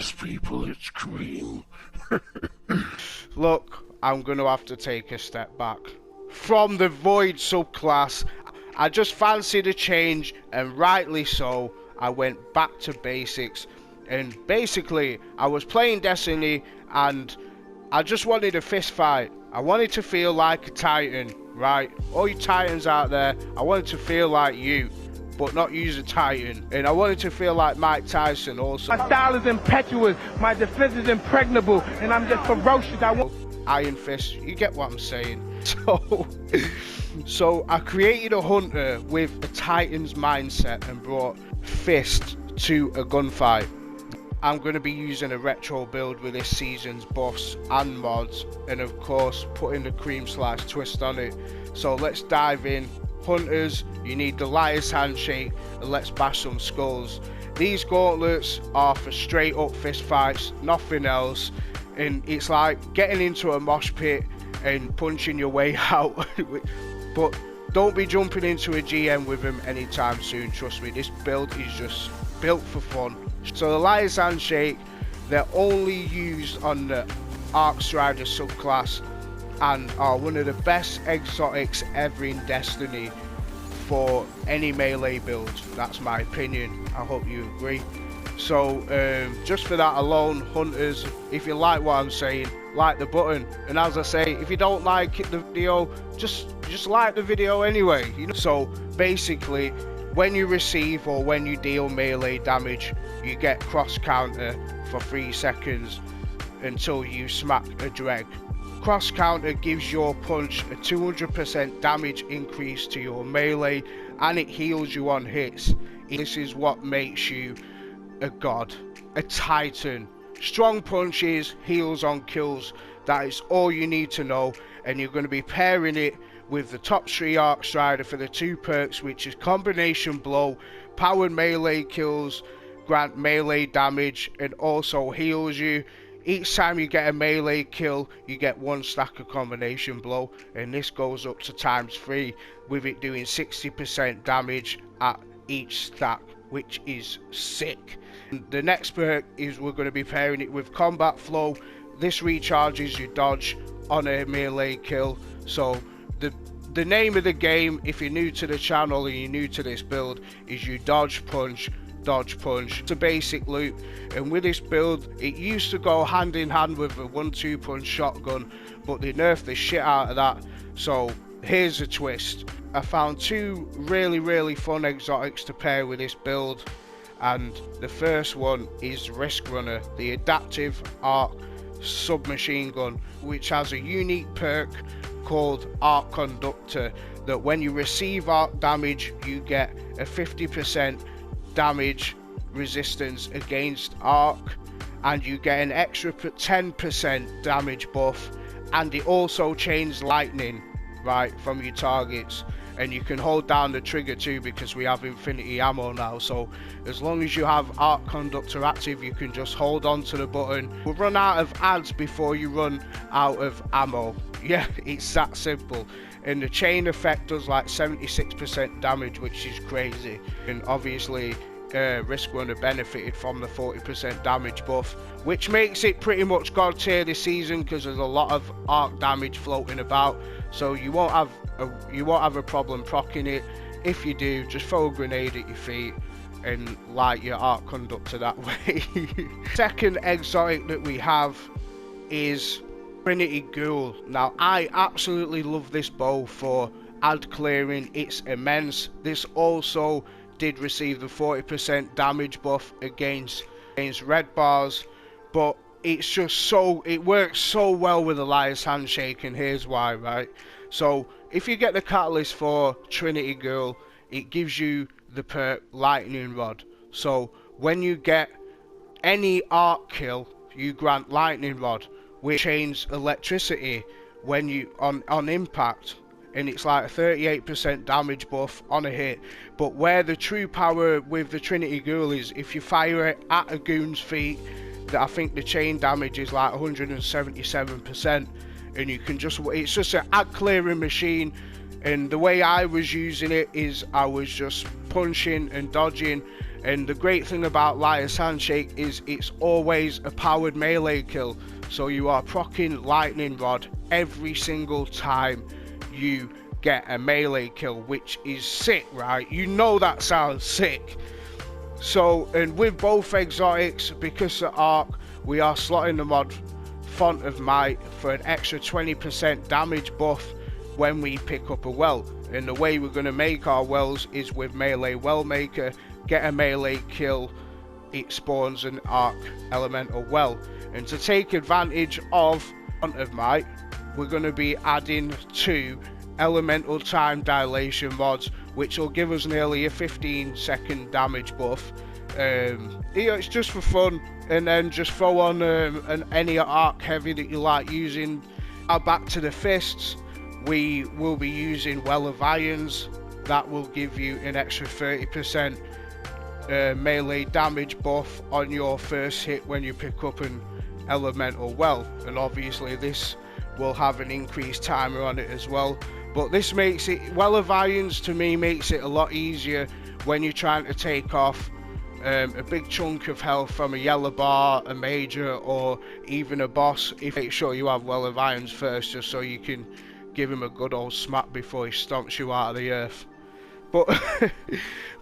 Yes, people, it's cream. Look, I'm going to have to take a step back. From the Void subclass, I just fancied a change, and rightly so. I went back to basics, and basically, I was playing Destiny, and I just wanted a fist fight. I wanted to feel like a Titan, right? All you Titans out there, I wanted to feel like you, but not use a Titan. And I wanted to feel like Mike Tyson also. My style is impetuous, my defense is impregnable, and I'm just ferocious. Iron Fist, you get what I'm saying. So I created a hunter with a Titan's mindset and brought Fist to a gunfight. I'm going to be using a retro build with this season's buffs and mods, and of course putting the cream slice twist on it. So let's dive in. Hunters, you need the lightest handshake, and let's bash some skulls. These gauntlets are for straight up fist fights, nothing else, and it's like getting into a mosh pit and punching your way out. But don't be jumping into a GM with them anytime soon, trust me. This build is just built for fun. So the lightest handshake, they're only used on the Arcstrider subclass and are one of the best exotics ever in Destiny for any melee build. That's my opinion. I hope you agree. So just for that alone, hunters, if you like what I'm saying, like the button. And as I say, if you don't like the video, just like the video anyway, you know. So basically, when you receive or when you deal melee damage, you get cross counter for 3 seconds until you smack a dreg. Cross counter gives your punch a 200% damage increase to your melee, and it heals you on hits. This is what makes you a god, a titan. Strong punches, heals on kills, that is all you need to know. And you're going to be pairing it with the top 3 Arcstrider for the 2 perks, which is combination blow, powered melee kills, grant melee damage, and also heals you. Each time you get a melee kill, you get 1 stack of combination blow, and this goes up to ×3, with it doing 60% damage at each stack, which is sick. The next perk is we're going to be pairing it with combat flow. This recharges your dodge on a melee kill. So the name of the game, if you're new to the channel and you're new to this build, is you dodge punch. It's a basic loop, and with this build it used to go hand in hand with a 1-2 punch shotgun, but they nerfed the shit out of that. So here's a twist. I found 2 really fun exotics to pair with this build, and the first one is Riskrunner, the adaptive arc submachine gun, which has a unique perk called Arc Conductor, that when you receive arc damage you get a 50% damage resistance against arc, and you get an extra 10% damage buff, and it also chains lightning right from your targets, and you can hold down the trigger too because we have infinity ammo now. So as long as you have Arc Conductor active, you can just hold on to the button. We'll run out of ads before you run out of ammo. Yeah, it's that simple. And the chain effect does like 76% damage, which is crazy. And obviously Riskrunner benefited from the 40% damage buff, which makes it pretty much god tier this season because there's a lot of arc damage floating about. So you won't have a problem proccing it. If you do, just throw a grenade at your feet and light your Arc Conductor that way. Second exotic that we have is Trinity Ghoul. Now I absolutely love this bow for ad clearing, it's immense. This also did receive the 40% damage buff against red bars, but it's just it works so well with the lightest handshake, and here's why, right? So if you get the catalyst for Trinity Ghoul, it gives you the perk Lightning Rod. So when you get any arc kill, you grant Lightning Rod, which chains electricity when you on impact, and it's like a 38% damage buff on a hit. But where the true power with the Trinity Ghoul is, if you fire it at a goon's feet, I think the chain damage is like 177%, and you can it's just an ad clearing machine. And the way I was using it is I was just punching and dodging And the great thing about Liar's Handshake is it's always a powered melee kill, so you are proccing lightning rod every single time you get a melee kill, which is sick, right? You know that sounds sick. So, and with both exotics, because of Arc, we are slotting the mod Font of Might for an extra 20% damage buff when we pick up a well. And the way we're going to make our wells is with melee wellmaker. Get a melee kill, it spawns an Arc elemental well. And to take advantage of Font of Might, we're going to be adding 2 elemental time dilation mods, which will give us nearly a 15-second damage buff. It's just for fun. And then just throw on any Arc heavy that you like using. Back to the fists, we will be using Well of Irons. That will give you an extra 30% melee damage buff on your first hit when you pick up an elemental well. And obviously this will have an increased timer on it as well. But this makes it, Well of Irons to me makes it a lot easier when you're trying to take off a big chunk of health from a yellow bar, a major, or even a boss. Make sure you have Well of Irons first, just so you can give him a good old smack before he stomps you out of the earth. But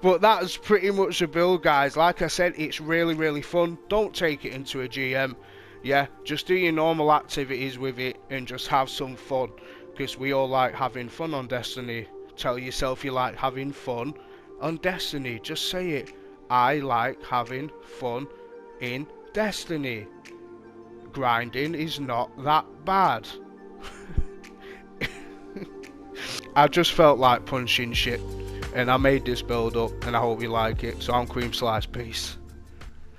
but that's pretty much the build, guys. Like I said, it's really fun. Don't take it into a GM. Yeah, just do your normal activities with it and just have some fun, because we all like having fun on Destiny. Tell yourself you like having fun on Destiny. Just say it. I like having fun in Destiny. Grinding is not that bad. I just felt like punching shit, and I made this build up, and I hope you like it. So I'm Cream Slice, peace.